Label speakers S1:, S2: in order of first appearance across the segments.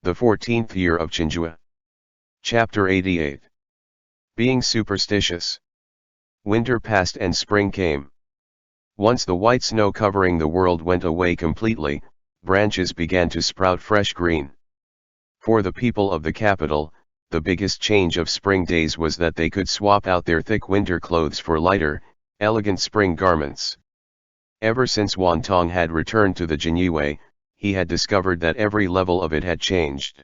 S1: The 14th year of Chenghua. Chapter 88. Being superstitious. Winter passed and spring came. Once the white snow covering the world went away completely, branches began to sprout fresh green. For the people of the capital, the biggest change of spring days was that they could swap out their thick winter clothes for lighter, elegant spring garments. Ever since Wantong had returned to the Jinyue, he had discovered that every level of it had changed.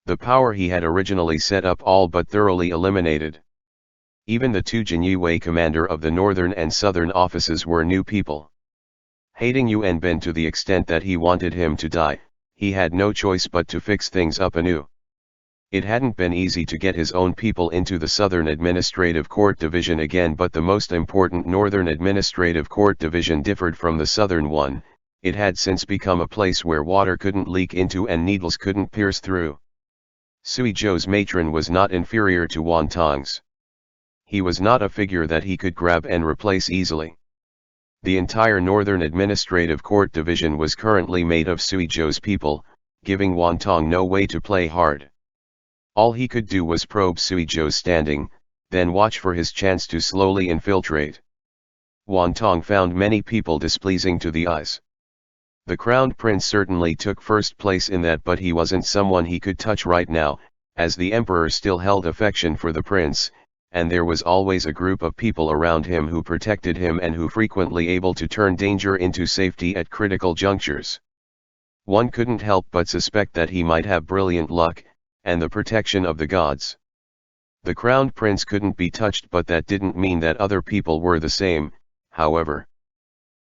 S1: The power he had originally set up all but thoroughly eliminated. Even the two Jinyue commander of the northern and southern offices were new people. Hating Yuan Ben to the extent that he wanted him to die, he had no choice but to fix things up anew. It hadn't been easy to get his own people into the Southern Administrative Court Division again, but the most important Northern Administrative Court Division differed from the Southern one. It had since become a place where water couldn't leak into and needles couldn't pierce through. Sui Zhou's matron was not inferior to Wantong's. He was not a figure that he could grab and replace easily. The entire Northern Administrative Court Division was currently made of Sui Zhou's people, giving Wantong no way to play hard. All he could do was probe Sui Zhou's standing, then watch for his chance to slowly infiltrate. Wantong found many people displeasing to the eyes. The crowned prince certainly took first place in that, but he wasn't someone he could touch right now, as the emperor still held affection for the prince, and there was always a group of people around him who protected him and who frequently able to turn danger into safety at critical junctures. One couldn't help but suspect that he might have brilliant luck, and the protection of the gods. The crowned prince couldn't be touched, but that didn't mean that other people were the same, however.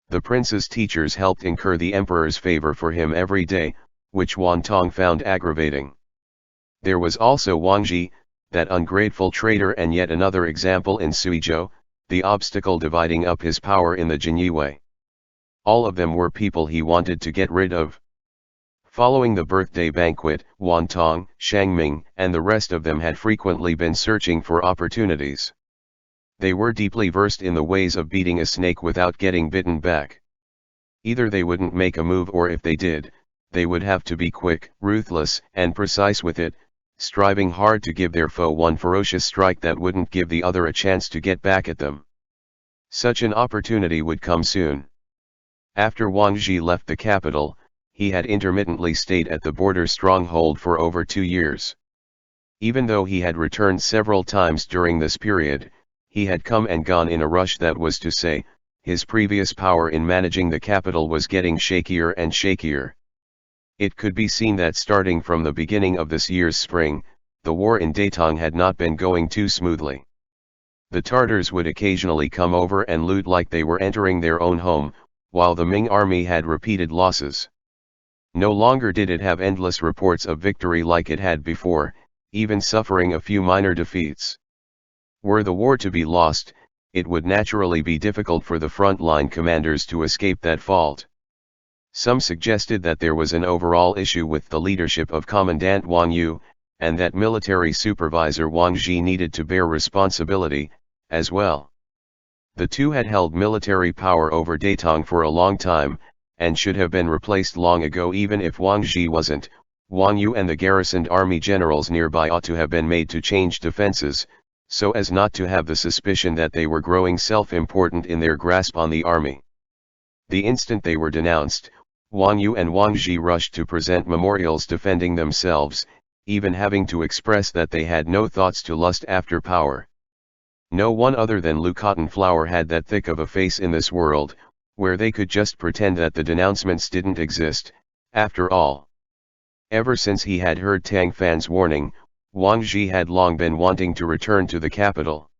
S1: The prince's teachers helped incur the emperor's favor for him every day, which Wantong found aggravating. There was also Wang Ji, that ungrateful traitor, and yet another example in Sui Zhou, the obstacle dividing up his power in the Jinyue. All of them were people he wanted to get rid of. Following the birthday banquet, Wantong, Ming, and the rest of them had frequently been searching for opportunities. They were deeply versed in the ways of beating a snake without getting bitten back. Either they wouldn't make a move, or if they did, they would have to be quick, ruthless, and precise with it, striving hard to give their foe one ferocious strike that wouldn't give the other a chance to get back at them. Such an opportunity would come soon. After Wang Ji left the capital, he had intermittently stayed at the border stronghold for over 2 years. Even though he had returned several times during this period, he had come and gone in a rush. That was to say, his previous power in managing the capital was getting shakier and shakier. It could be seen that starting from the beginning of this year's spring, the war in Datong had not been going too smoothly. The Tartars would occasionally come over and loot like they were entering their own home, while the Ming army had repeated losses. No longer did it have endless reports of victory like it had before, even suffering a few minor defeats. Were the war to be lost, it would naturally be difficult for the frontline commanders to escape that fault. Some suggested that there was an overall issue with the leadership of Commandant Wang Yu, and that military supervisor Wang Ji needed to bear responsibility, as well. The two had held military power over Datong for a long time, and should have been replaced long ago. Even if Wang Ji wasn't, Wang Yu and the garrisoned army generals nearby ought to have been made to change defenses, so as not to have the suspicion that they were growing self-important in their grasp on the army. The instant they were denounced, Wang Yu and Wang Ji rushed to present memorials defending themselves, even having to express that they had no thoughts to lust after power. No one other than Lu Cottonflower had that thick of a face in this world, where they could just pretend that the denouncements didn't exist, after all. Ever since he had heard Tang Fan's warning, Wang Ji had long been wanting to return to the capital.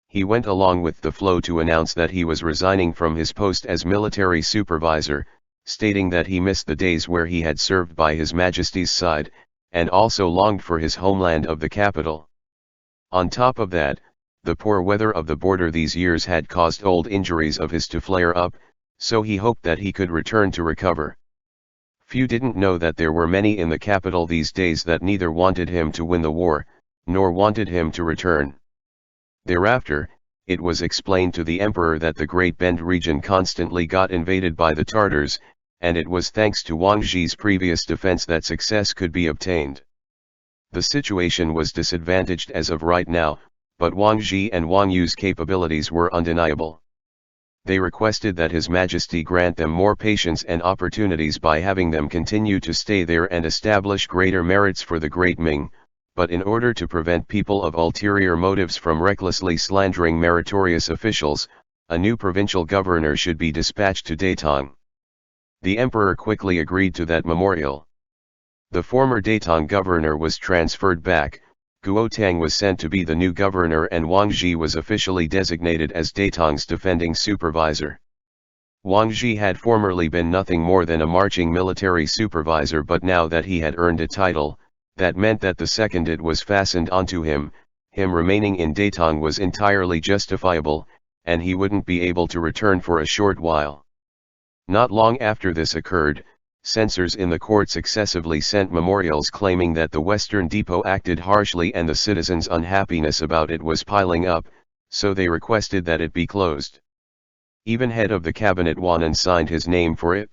S1: He went along with the flow to announce that he was resigning from his post as military supervisor, stating that he missed the days where he had served by His Majesty's side, and also longed for his homeland of the capital. On top of that, the poor weather of the border these years had caused old injuries of his to flare up, so he hoped that he could return to recover. Few didn't know that there were many in the capital these days that neither wanted him to win the war, nor wanted him to return. Thereafter, it was explained to the emperor that the Great Bend region constantly got invaded by the Tartars, and it was thanks to Wang Zhi's previous defense that success could be obtained. The situation was disadvantaged as of right now, but Wang Zhi and Wang Yu's capabilities were undeniable. They requested that His Majesty grant them more patience and opportunities by having them continue to stay there and establish greater merits for the great Ming, but in order to prevent people of ulterior motives from recklessly slandering meritorious officials, a new provincial governor should be dispatched to Datong. The emperor quickly agreed to that memorial. The former Datong governor was transferred back, Guo Tang was sent to be the new governor, and Wang Zhi was officially designated as Datong's defending supervisor. Wang Zhi had formerly been nothing more than a marching military supervisor, but now that he had earned a title, that meant that the secondate was fastened onto him remaining in Datong was entirely justifiable, and he wouldn't be able to return for a short while. Not long after this occurred, censors in the court successively sent memorials claiming that the Western Depot acted harshly and the citizens' unhappiness about it was piling up, so they requested that it be closed. Even head of the cabinet Weining signed his name for it.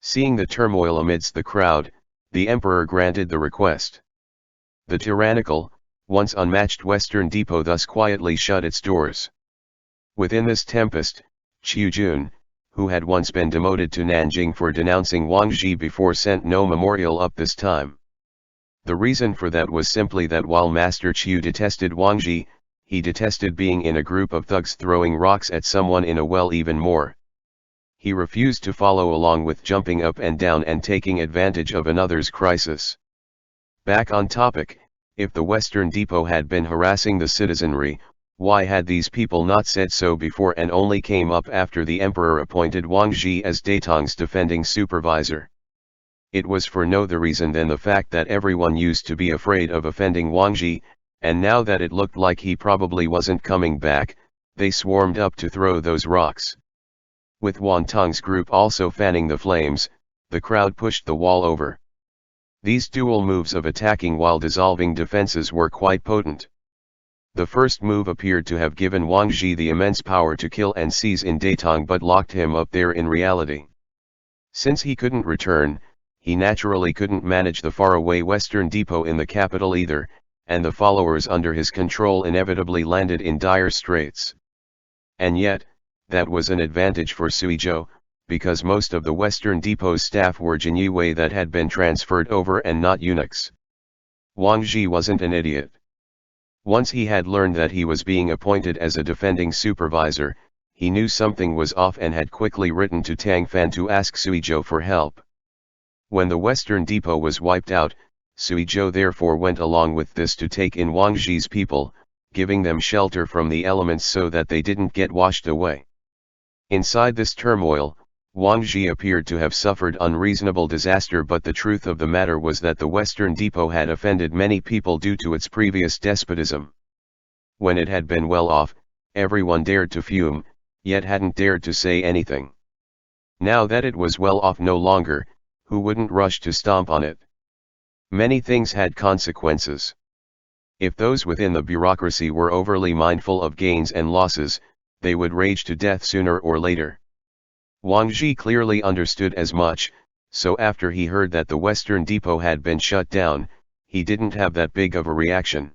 S1: Seeing the turmoil amidst the crowd, the emperor granted the request. The tyrannical, once unmatched Western Depot thus quietly shut its doors. Within this tempest, Qiu Jun, who had once been demoted to Nanjing for denouncing Wang Zhi before, sent no memorial up this time. The reason for that was simply that while Master Qiu detested Wang Zhi, he detested being in a group of thugs throwing rocks at someone in a well even more. He refused to follow along with jumping up and down and taking advantage of another's crisis. Back on topic, if the Western Depot had been harassing the citizenry, why had these people not said so before and only came up after the emperor appointed Wang Zhi as Datong's defending supervisor? It was for no other reason than the fact that everyone used to be afraid of offending Wang Zhi, and now that it looked like he probably wasn't coming back, they swarmed up to throw those rocks. With Wan Tong's group also fanning the flames, the crowd pushed the wall over. These dual moves of attacking while dissolving defenses were quite potent. The first move appeared to have given Wang Zhi the immense power to kill and seize in Datong, but locked him up there in reality. Since he couldn't return, he naturally couldn't manage the faraway Western Depot in the capital either, and the followers under his control inevitably landed in dire straits. And yet, that was an advantage for Suizhou, because most of the Western Depot's staff were Jinyue that had been transferred over and not eunuchs. Wang Zhi wasn't an idiot. Once he had learned that he was being appointed as a defending supervisor, he knew something was off and had quickly written to Tang Fan to ask Suizhou for help. When the Western Depot was wiped out, Suizhou therefore went along with this to take in Wang Zhi's people, giving them shelter from the elements so that they didn't get washed away. Inside this turmoil, Wang Zhi appeared to have suffered unreasonable disaster, but the truth of the matter was that the Western Depot had offended many people due to its previous despotism. When it had been well off, everyone dared to fume, yet hadn't dared to say anything. Now that it was well off no longer, who wouldn't rush to stomp on it? Many things had consequences. If those within the bureaucracy were overly mindful of gains and losses, they would rage to death sooner or later. Wang Zhi clearly understood as much, so after he heard that the Western Depot had been shut down, he didn't have that big of a reaction.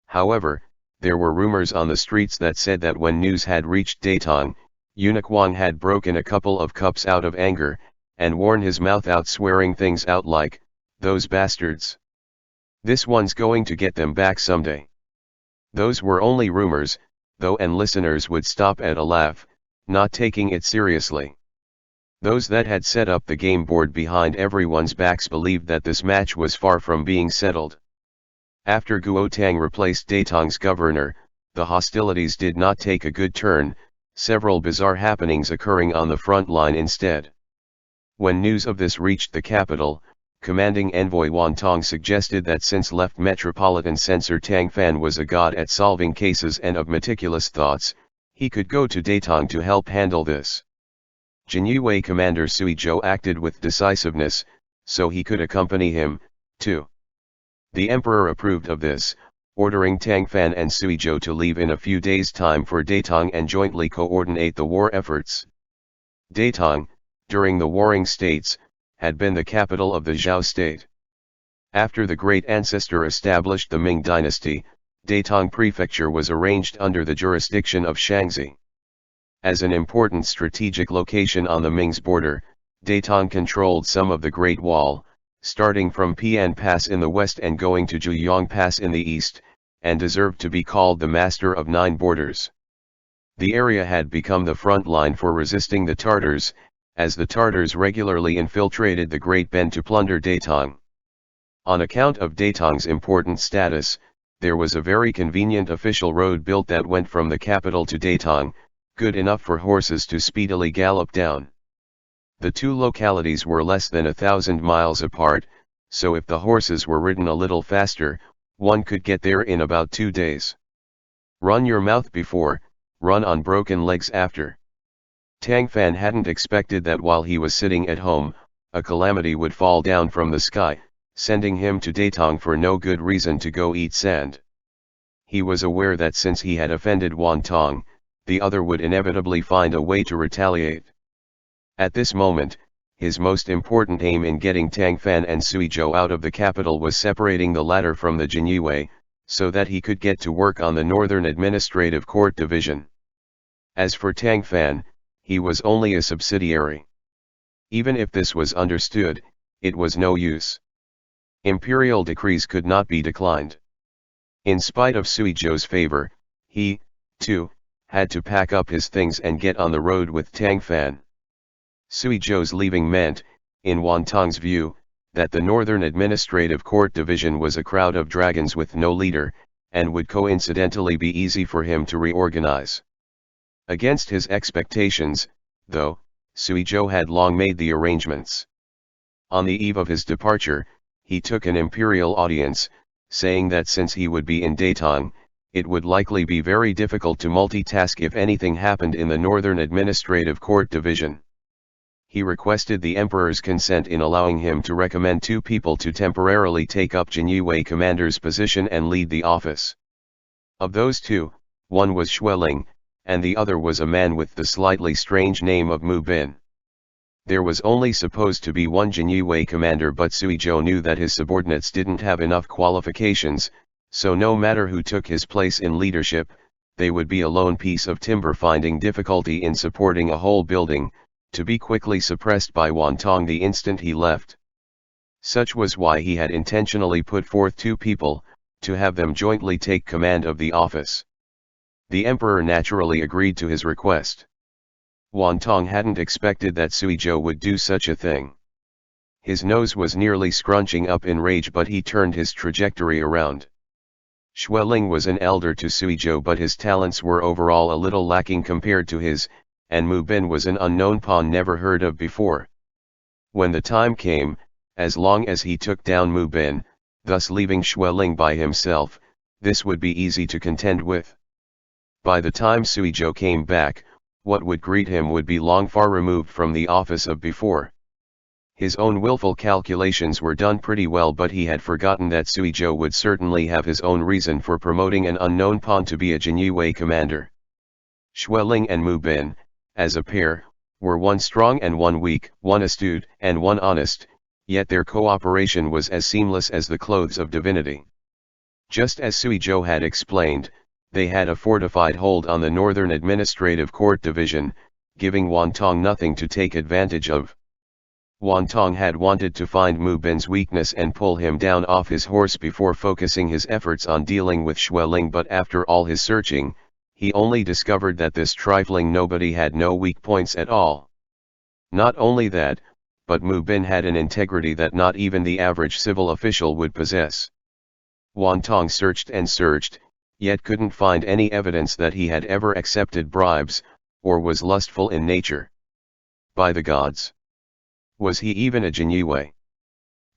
S1: However, there were rumors on the streets that said that when news had reached Datong, eunuch Wang had broken a couple of cups out of anger, and worn his mouth out swearing things out like, "Those bastards. This one's going to get them back someday." Those were only rumors, though, and listeners would stop at a laugh, not taking it seriously. Those that had set up the game board behind everyone's backs believed that this match was far from being settled. After Guo Tang replaced Datong's governor, the hostilities did not take a good turn, several bizarre happenings occurring on the front line instead. When news of this reached the capital, commanding envoy Wan Tong suggested that since left Metropolitan Censor Tang Fan was a god at solving cases and of meticulous thoughts, he could go to Datong to help handle this. Jinyue Commander Suizhou acted with decisiveness, so he could accompany him, too. The emperor approved of this, ordering Tang Fan and Suizhou to leave in a few days' time for Datong and jointly coordinate the war efforts. Datong, during the Warring States, had been the capital of the Zhao state. After the great ancestor established the Ming Dynasty, Datong Prefecture was arranged under the jurisdiction of Shaanxi. As an important strategic location on the Ming's border, Datong controlled some of the Great Wall, starting from Pian Pass in the west and going to Zhuyang Pass in the east, and deserved to be called the Master of Nine Borders. The area had become the front line for resisting the Tartars, as the Tartars regularly infiltrated the Great Bend to plunder Datong. On account of Datong's important status, there was a very convenient official road built that went from the capital to Datong, good enough for horses to speedily gallop down. The two localities were less than 1,000 miles apart, so if the horses were ridden a little faster, one could get there in about 2 days. Run your mouth before, run on broken legs after. Tang Fan hadn't expected that while he was sitting at home, a calamity would fall down from the sky, sending him to Datong for no good reason to go eat sand. He was aware that since he had offended Wan Tong, the other would inevitably find a way to retaliate. At this moment, his most important aim in getting Tang Fan and Sui Zhou out of the capital was separating the latter from the Jinyue, so that he could get to work on the Northern Administrative Court Division. As for Tang Fan, he was only a subsidiary. Even if this was understood, it was no use. Imperial decrees could not be declined. In spite of Sui Zhou's favor, he, too, had to pack up his things and get on the road with Tang Fan. Sui Zhou's leaving meant, in Wan Tong's view, that the Northern Administrative Court Division was a crowd of dragons with no leader, and would coincidentally be easy for him to reorganize. Against his expectations, though, Sui Zhou had long made the arrangements. On the eve of his departure, he took an imperial audience, saying that since he would be in Datong, it would likely be very difficult to multitask if anything happened in the Northern Administrative Court Division. He requested the emperor's consent in allowing him to recommend 2 people to temporarily take up Jinyue commander's position and lead the office. Of those 2, one was Xueling, and the other was a man with the slightly strange name of Mu Bin. There was only supposed to be one Jinyue commander, but Sui Zhou knew that his subordinates didn't have enough qualifications, so no matter who took his place in leadership, they would be a lone piece of timber finding difficulty in supporting a whole building, to be quickly suppressed by Wan Tong the instant he left. Such was why he had intentionally put forth 2 people, to have them jointly take command of the office. The emperor naturally agreed to his request. Wan Tong hadn't expected that Sui Zhou would do such a thing. His nose was nearly scrunching up in rage, but he turned his trajectory around. Xueling was an elder to Sui Zhou, but his talents were overall a little lacking compared to his, and Mu Bin was an unknown pawn never heard of before. When the time came, as long as he took down Mu Bin, thus leaving Xueling by himself, this would be easy to contend with. By the time Sui Zhou came back, what would greet him would be long far removed from the office of before. His own willful calculations were done pretty well, but he had forgotten that Sui Zhou would certainly have his own reason for promoting an unknown pawn to be a Jinyue commander. Xueling and Mu Bin, as a pair, were one strong and one weak, one astute and one honest, yet their cooperation was as seamless as the clothes of divinity. Just as Sui Zhou had explained, they had a fortified hold on the Northern Administrative Court Division, giving Wan Tong nothing to take advantage of. Wan Tong had wanted to find Mu Bin's weakness and pull him down off his horse before focusing his efforts on dealing with Xueling, but after all his searching, he only discovered that this trifling nobody had no weak points at all. Not only that, but Mu Bin had an integrity that not even the average civil official would possess. Wan Tong searched and searched, yet couldn't find any evidence that he had ever accepted bribes, or was lustful in nature. By the gods! Was he even a Jinyue?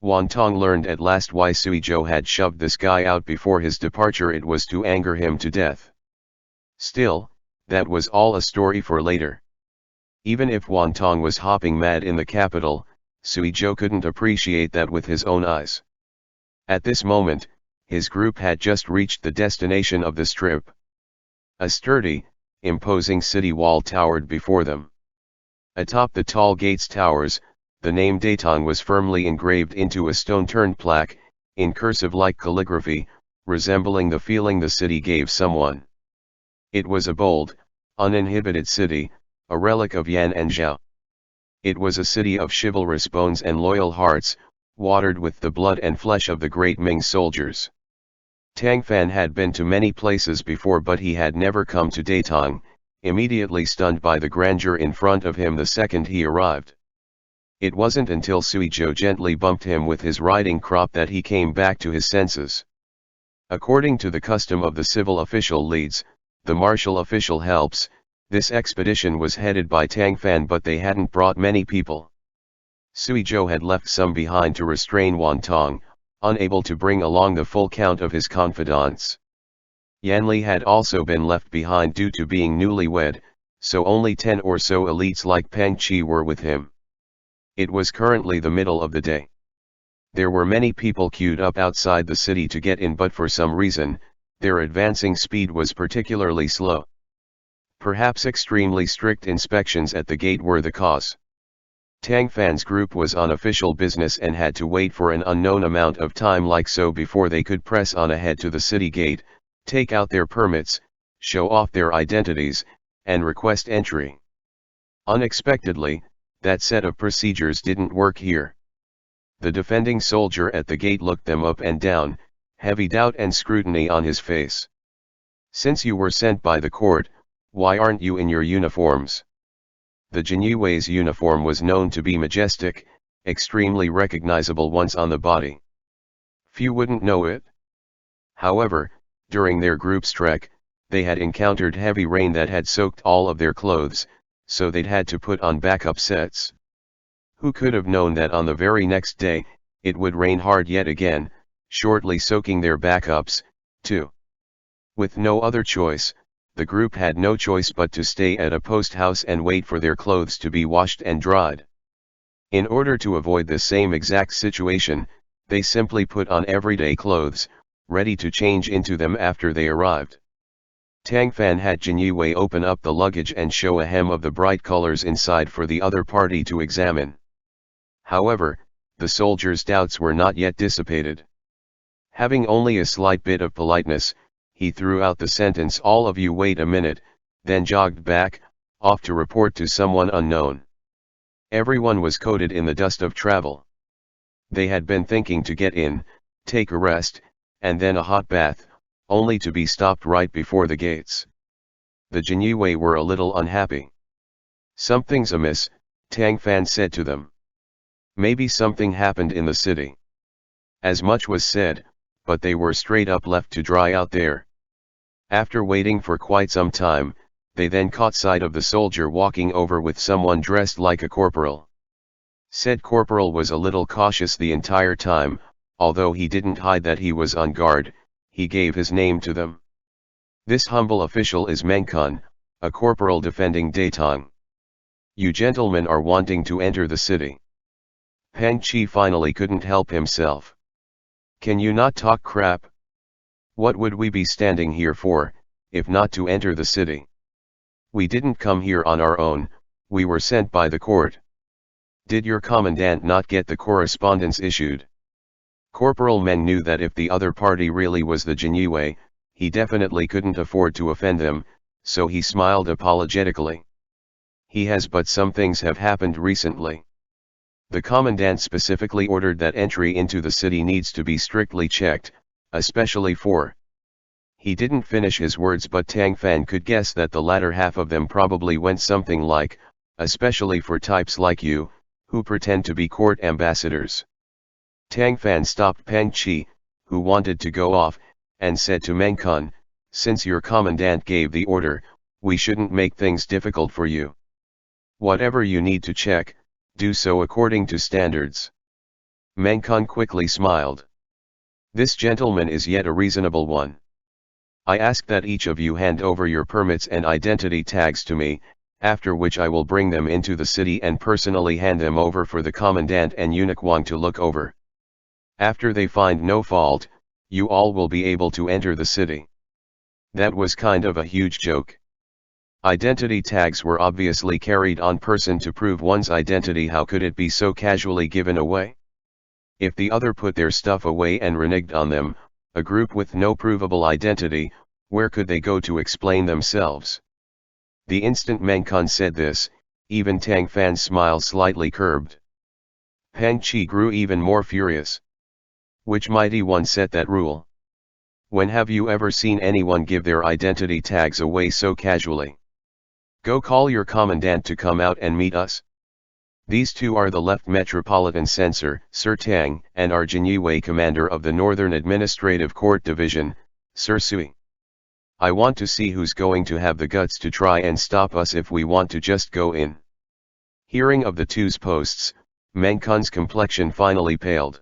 S1: Wan Tong learned at last why Sui Zhou had shoved this guy out before his departure. It was to anger him to death. Still, that was all a story for later. Even if Wan Tong was hopping mad in the capital, Sui Zhou couldn't appreciate that with his own eyes. At this moment, his group had just reached the destination of the strip. A sturdy, imposing city wall towered before them. Atop the tall gate's towers, the name Datong was firmly engraved into a stone-turned plaque, in cursive-like calligraphy, resembling the feeling the city gave someone. It was a bold, uninhibited city, a relic of Yan and Zhao. It was a city of chivalrous bones and loyal hearts, watered with the blood and flesh of the great Ming soldiers. Tang Fan had been to many places before, but he had never come to Datong, immediately stunned by the grandeur in front of him the second he arrived. It wasn't until Sui Zhou gently bumped him with his riding crop that he came back to his senses. According to the custom of the civil official leads, the martial official helps, this expedition was headed by Tang Fan, but they hadn't brought many people. Sui Zhou had left some behind to restrain Wan Tong, unable to bring along the full count of his confidants. Yan Li had also been left behind due to being newlywed, so only 10 or so elites like Peng Qi were with him. It was currently the middle of the day. There were many people queued up outside the city to get in, but for some reason, their advancing speed was particularly slow. Perhaps extremely strict inspections at the gate were the cause. Tang Fan's group was on official business and had to wait for an unknown amount of time like so before they could press on ahead to the city gate, take out their permits, show off their identities, and request entry. Unexpectedly, that set of procedures didn't work here. The defending soldier at the gate looked them up and down, heavy doubt and scrutiny on his face. "Since you were sent by the court, why aren't you in your uniforms?" The Jinyue's uniform was known to be majestic, extremely recognizable once on the body. Few wouldn't know it. However, during their group's trek, they had encountered heavy rain that had soaked all of their clothes, so they'd had to put on backup sets. Who could have known that on the very next day, it would rain hard yet again, shortly soaking their backups, too. With no other choice, the group had no choice but to stay at a post house and wait for their clothes to be washed and dried. In order to avoid the same exact situation, they simply put on everyday clothes, ready to change into them after they arrived. Tang Fan had Jinyue open up the luggage and show a hem of the bright colors inside for the other party to examine. However, the soldier's doubts were not yet dissipated. Having only a slight bit of politeness, he threw out the sentence, "All of you wait a minute," then jogged back, off to report to someone unknown. Everyone was coated in the dust of travel. They had been thinking to get in, take a rest, and then a hot bath, only to be stopped right before the gates. The Jinyue were a little unhappy. "Something's amiss," Tang Fan said to them. "Maybe something happened in the city." As much was said, but they were straight up left to dry out there. After waiting for quite some time, they then caught sight of the soldier walking over with someone dressed like a corporal. Said corporal was a little cautious the entire time, although he didn't hide that he was on guard. He gave his name to them. "This humble official is Meng Xi, a corporal defending Datong. You gentlemen are wanting to enter the city." Peng Qi finally couldn't help himself. "Can you not talk crap? What would we be standing here for, if not to enter the city? We didn't come here on our own, we were sent by the court. Did your commandant not get the correspondence issued?" Corporal Meng knew that if the other party really was the Jinyue, he definitely couldn't afford to offend them, so he smiled apologetically. "He has, but some things have happened recently. The commandant specifically ordered that entry into the city needs to be strictly checked, especially for..." He didn't finish his words, but Tang Fan could guess that the latter half of them probably went something like, "especially for types like you, who pretend to be court ambassadors." Tang Fan stopped Peng Qi, who wanted to go off, and said to Meng Xi, "Since your commandant gave the order, we shouldn't make things difficult for you. Whatever you need to check, do so according to standards." Meng Xi quickly smiled. "This gentleman is yet a reasonable one. I ask that each of you hand over your permits and identity tags to me, after which I will bring them into the city and personally hand them over for the commandant and eunuch Wang to look over. After they find no fault, you all will be able to enter the city." That was kind of a huge joke. Identity tags were obviously carried on person to prove one's identity. How could it be so casually given away? If the other put their stuff away and reneged on them, a group with no provable identity, where could they go to explain themselves? The instant Meng Xi said this, even Tang Fan's smile slightly curbed. Peng Qi grew even more furious. Which mighty one set that rule? When have you ever seen anyone give their identity tags away so casually? Go call your commandant to come out and meet us. These two are the left metropolitan censor, Sir Tang, and our Jinyue commander of the Northern Administrative Court Division, Sir Sui. I want to see who's going to have the guts to try and stop us if we want to just go in. Hearing of the two's posts, Meng Xi's complexion finally paled.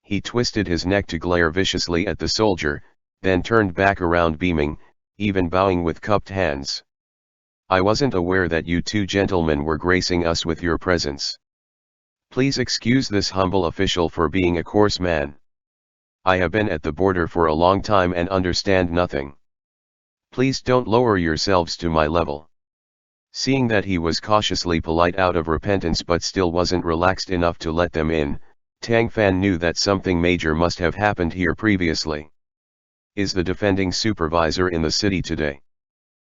S1: He twisted his neck to glare viciously at the soldier, then turned back around beaming, even bowing with cupped hands. I wasn't aware that you two gentlemen were gracing us with your presence. Please excuse this humble official for being a coarse man. I have been at the border for a long time and understand nothing. Please don't lower yourselves to my level. Seeing that he was cautiously polite out of repentance but still wasn't relaxed enough to let them in, Tang Fan knew that something major must have happened here previously. Is the defending supervisor in the city today?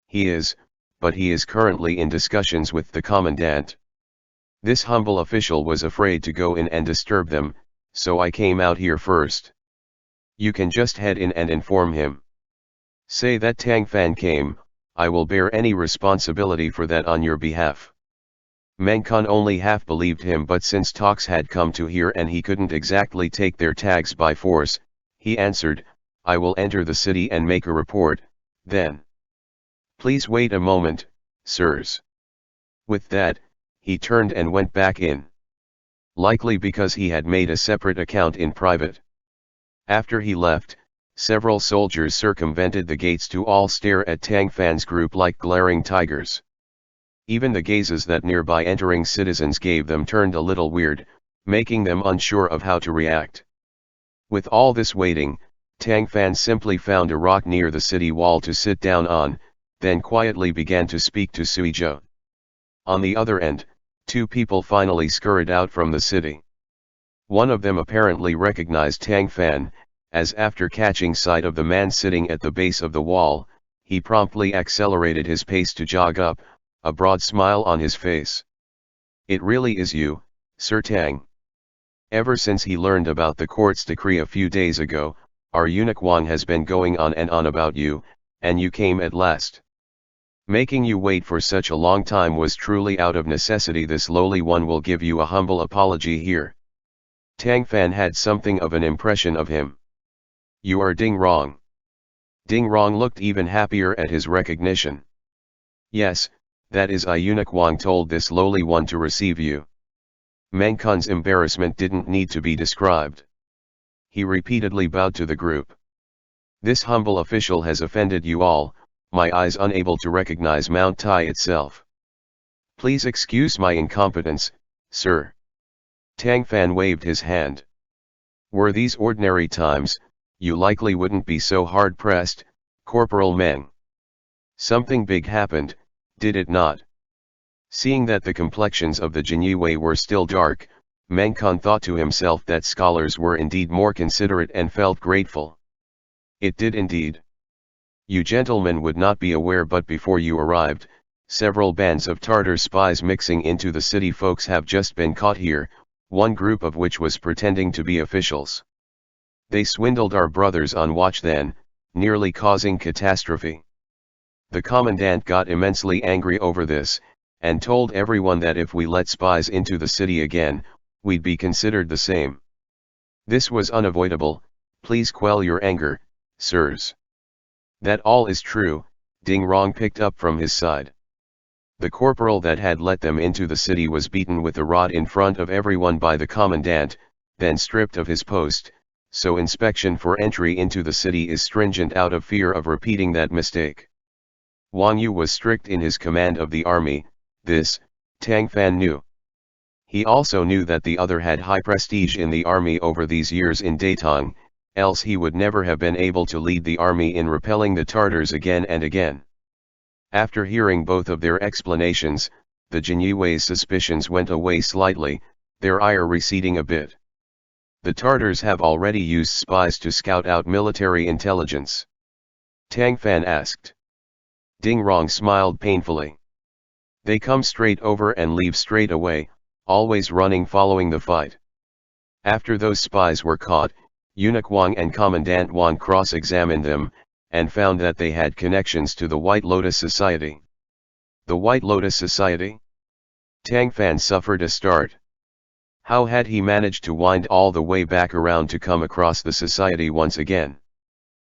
S1: He is, but he is currently in discussions with the commandant. This humble official was afraid to go in and disturb them, so I came out here first. You can just head in and inform him. Say that Tang Fan came, I will bear any responsibility for that on your behalf. Meng Xi only half believed him, but since talks had come to here and he couldn't exactly take their tags by force, he answered, I will enter the city and make a report, then. Please wait a moment, sirs. With that, he turned and went back in. Likely because he had made a separate account in private. After he left, several soldiers circumvented the gates to all stare at Tang Fan's group like glaring tigers. Even the gazes that nearby entering citizens gave them turned a little weird, making them unsure of how to react. With all this waiting, Tang Fan simply found a rock near the city wall to sit down on, then quietly began to speak to Sui Zhou. On the other end, two people finally scurried out from the city. One of them apparently recognized Tang Fan, as after catching sight of the man sitting at the base of the wall, he promptly accelerated his pace to jog up, a broad smile on his face. It really is you, Sir Tang. Ever since he learned about the court's decree a few days ago, our eunuch Wang has been going on and on about you, and you came at last. Making you wait for such a long time was truly out of necessity. This lowly one will give you a humble apology here. Tang Fan had something of an impression of him. You are Ding Rong. Ding Rong looked even happier at his recognition. Yes, that is I. Eunuch Wang told this lowly one to receive you. Meng Xi's embarrassment didn't need to be described. He repeatedly bowed to the group. This humble official has offended you all, my eyes unable to recognize Mount Tai itself. Please excuse my incompetence, sir. Tang Fan waved his hand. Were these ordinary times, you likely wouldn't be so hard-pressed, Corporal Meng. Something big happened, did it not? Seeing that the complexions of the Jinyue were still dark, Meng Xi thought to himself that scholars were indeed more considerate and felt grateful. It did indeed. You gentlemen would not be aware, but before you arrived, several bands of Tartar spies mixing into the city folks have just been caught here, one group of which was pretending to be officials. They swindled our brothers on watch then, nearly causing catastrophe. The commandant got immensely angry over this, and told everyone that if we let spies into the city again, we'd be considered the same. This was unavoidable, please quell your anger, sirs. That all is true, Ding Rong picked up from his side. The corporal that had let them into the city was beaten with a rod in front of everyone by the commandant, then stripped of his post, so inspection for entry into the city is stringent out of fear of repeating that mistake. Wang Yu was strict in his command of the army, this, Tang Fan knew. He also knew that the other had high prestige in the army over these years in Datong, else he would never have been able to lead the army in repelling the Tartars again and again. After hearing both of their explanations, the Jinyue's suspicions went away slightly, their ire receding a bit. The Tartars have already used spies to scout out military intelligence. Tang Fan asked. Ding Rong smiled painfully. They come straight over and leave straight away, always running following the fight. After those spies were caught, Eunuch Wang and Commandant Wang cross-examined them, and found that they had connections to the White Lotus Society. The White Lotus Society? Tang Fan suffered a start. How had he managed to wind all the way back around to come across the society once again?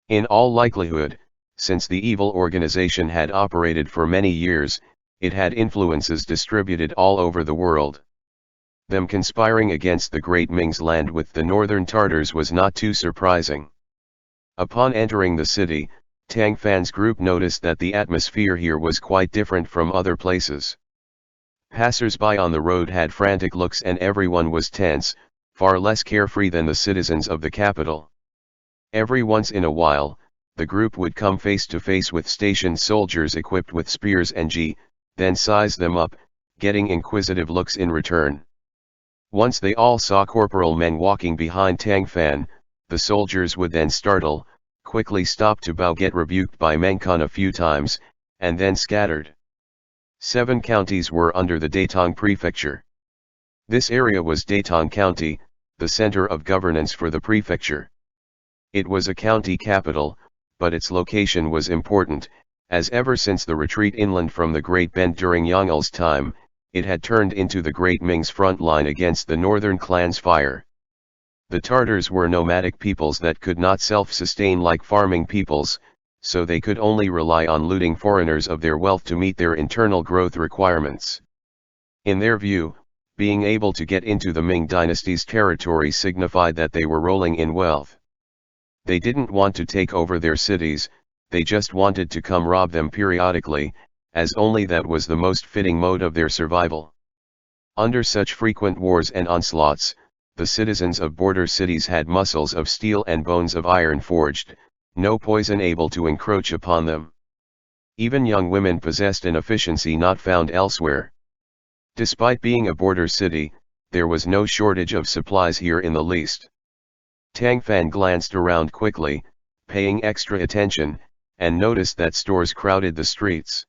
S1: In all likelihood, since the evil organization had operated for many years, it had influences distributed all over the world. Them conspiring against the great Ming's land with the northern Tartars was not too surprising. Upon entering the city, Tang Fan's group noticed that the atmosphere here was quite different from other places. Passers-by on the road had frantic looks and everyone was tense, far less carefree than the citizens of the capital. Every once in a while, the group would come face to face with stationed soldiers equipped with spears and then size them up, getting inquisitive looks in return. Once they all saw Corporal Meng walking behind Tang Fan, the soldiers would then startle, quickly stop to bow, get rebuked by Meng Kun a few times, and then scattered. 7 counties were under the Datong prefecture. This area was Datong County, the center of governance for the prefecture. It was a county capital, but its location was important, as ever since the retreat inland from the Great Bend during Yongl's time, it had turned into the Great Ming's front line against the northern clans' fire. The Tartars were nomadic peoples that could not self-sustain like farming peoples, so they could only rely on looting foreigners of their wealth to meet their internal growth requirements. In their view, being able to get into the Ming dynasty's territory signified that they were rolling in wealth. They didn't want to take over their cities, they just wanted to come rob them periodically, as only that was the most fitting mode of their survival. Under such frequent wars and onslaughts, the citizens of border cities had muscles of steel and bones of iron forged, no poison able to encroach upon them. Even young women possessed an efficiency not found elsewhere. Despite being a border city, there was no shortage of supplies here in the least. Tang Fan glanced around quickly, paying extra attention, and noticed that stores crowded the streets.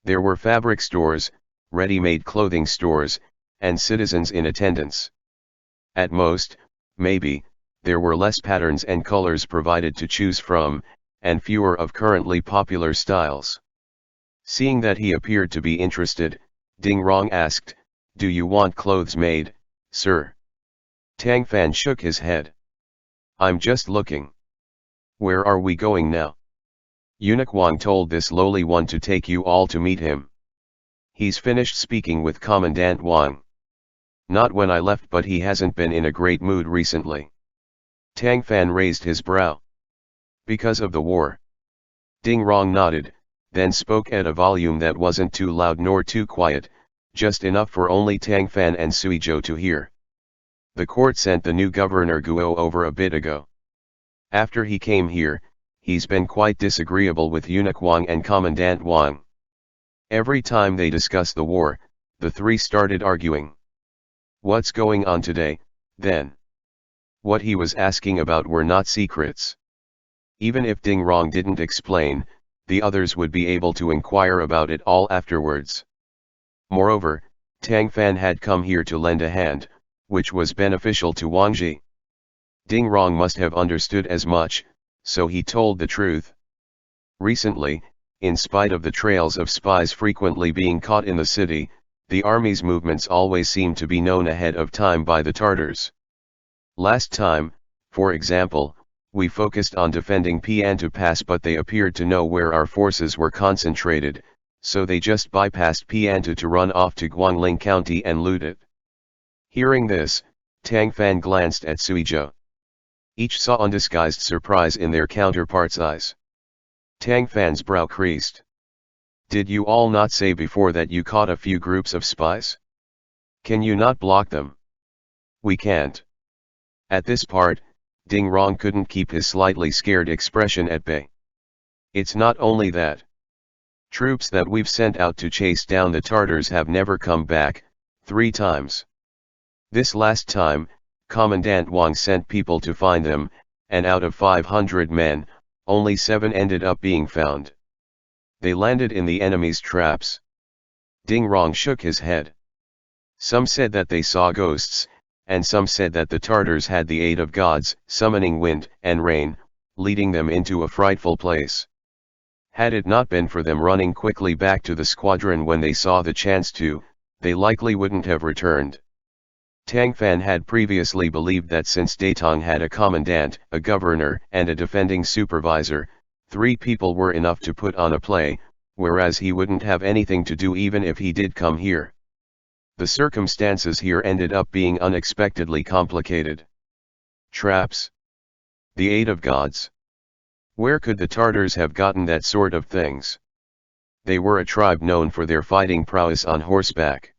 S1: There were fabric stores, ready-made clothing stores, and citizens in attendance. At most, maybe, there were less patterns and colors provided to choose from, and fewer of currently popular styles. Seeing that he appeared to be interested, Ding Rong asked, "Do you want clothes made, sir?" Tang Fan shook his head. "I'm just looking." "Where are we going now?" Eunuch Wang told this lowly one to take you all to meet him. "He's finished speaking with Commandant Wang." "Not when I left, but he hasn't been in a great mood recently." Tang Fan raised his brow. "Because of the war?" Ding Rong nodded, then spoke at a volume that wasn't too loud nor too quiet, just enough for only Tang Fan and Suizhou to hear. "The court sent the new governor Guo over a bit ago. After he came here, he's been quite disagreeable with Eunuch Wang and Commandant Wang. Every time they discuss the war, the three started arguing. What's going on today, then?" What he was asking about were not secrets. Even if Ding Rong didn't explain, the others would be able to inquire about it all afterwards. Moreover, Tang Fan had come here to lend a hand, which was beneficial to Wang Ji. Ding Rong must have understood as much, so he told the truth. Recently, in spite of the trails of spies frequently being caught in the city, the army's movements always seemed to be known ahead of time by the Tartars. Last time, for example, we focused on defending Piantu Pass, but they appeared to know where our forces were concentrated, so they just bypassed Piantu to run off to Guangling County and loot it. Hearing this, Tang Fan glanced at Suizhou. Each saw undisguised surprise in their counterparts' eyes. Tang Fan's brow creased. "Did you all not say before that you caught a few groups of spies? Can you not block them?" "We can't." At this part, Ding Rong couldn't keep his slightly scared expression at bay. "It's not only that. Troops that we've sent out to chase down the Tartars have never come back, 3 times. This last time, Commandant Wang sent people to find them, and out of 500 men, only 7 ended up being found. They landed in the enemy's traps. Ding Rong shook his head. Some said that they saw ghosts, and some said that the Tartars had the aid of gods, summoning wind and rain, leading them into a frightful place. Had it not been for them running quickly back to the squadron when they saw the chance to, they likely wouldn't have returned. Tang Fan had previously believed that since Datong had a commandant, a governor, and a defending supervisor, 3 people were enough to put on a play, whereas he wouldn't have anything to do even if he did come here. The circumstances here ended up being unexpectedly complicated. Traps. The aid of gods. Where could the Tartars have gotten that sort of things? They were a tribe known for their fighting prowess on horseback.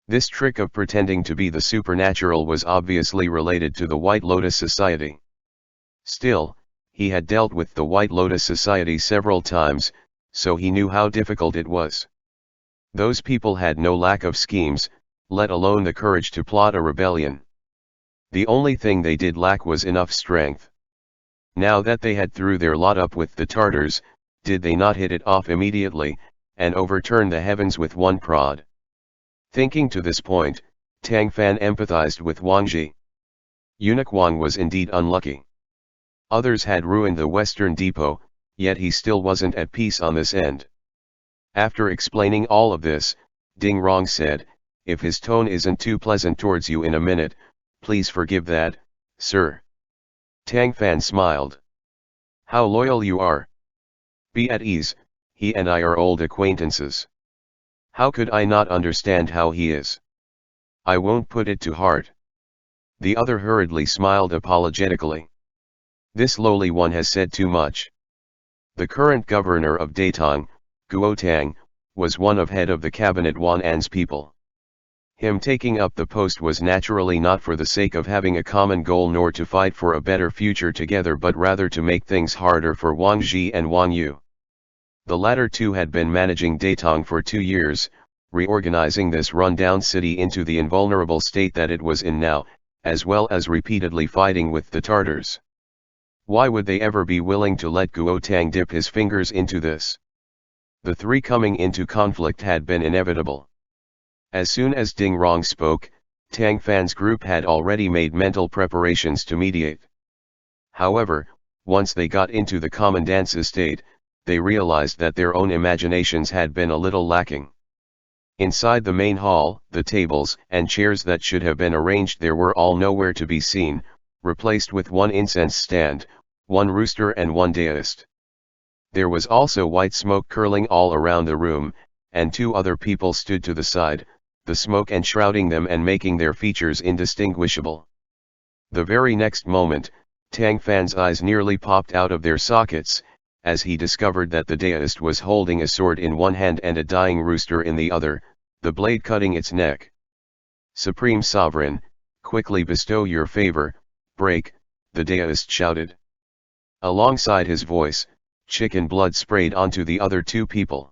S1: This trick of pretending to be the supernatural was obviously related to the White Lotus Society. Still, he had dealt with the White Lotus Society several times, so he knew how difficult it was. Those people had no lack of schemes, let alone the courage to plot a rebellion. The only thing they did lack was enough strength. Now that they had threw their lot up with the Tartars, did they not hit it off immediately, and overturn the heavens with one prod? Thinking to this point, Tang Fan empathized with Wang Ji. Eunuch Wang was indeed unlucky. Others had ruined the Western Depot, yet he still wasn't at peace on this end. After explaining all of this, Ding Rong said, "If his tone isn't too pleasant towards you in a minute, please forgive that, sir." Tang Fan smiled. "How loyal you are. Be at ease, he and I are old acquaintances. How could I not understand how he is? I won't put it to heart." The other hurriedly smiled apologetically. "This lowly one has said too much." The current governor of Datong, Guo Tang, was one of head of the cabinet Wan An's people. Him taking up the post was naturally not for the sake of having a common goal nor to fight for a better future together but rather to make things harder for Wang Ji and Wang Yu. The latter two had been managing Datong for 2 years, reorganizing this run-down city into the invulnerable state that it was in now, as well as repeatedly fighting with the Tartars. Why would they ever be willing to let Guo Tang dip his fingers into this? The 3 coming into conflict had been inevitable. As soon as Ding Rong spoke, Tang Fan's group had already made mental preparations to mediate. However, once they got into the commandant's estate, they realized that their own imaginations had been a little lacking. Inside the main hall, the tables and chairs that should have been arranged there were all nowhere to be seen, replaced with 1 incense stand, 1 rooster and 1 daist. There was also white smoke curling all around the room, and 2 other people stood to the side, the smoke enshrouding them and making their features indistinguishable. The very next moment, Tang Fan's eyes nearly popped out of their sockets, as he discovered that the daist was holding a sword in one hand and a dying rooster in the other, the blade cutting its neck. "Supreme Sovereign, quickly bestow your favor, break," the daist shouted. Alongside his voice, chicken blood sprayed onto the other 2 people.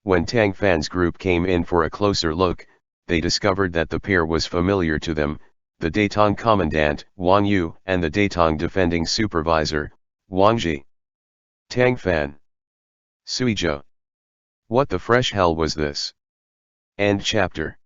S1: When Tang Fan's group came in for a closer look, they discovered that the pair was familiar to them, the Datong commandant, Wang Yu, and the Datong defending supervisor, Wang Ji. Tang Fan. Suizhou. What the fresh hell was this? End chapter.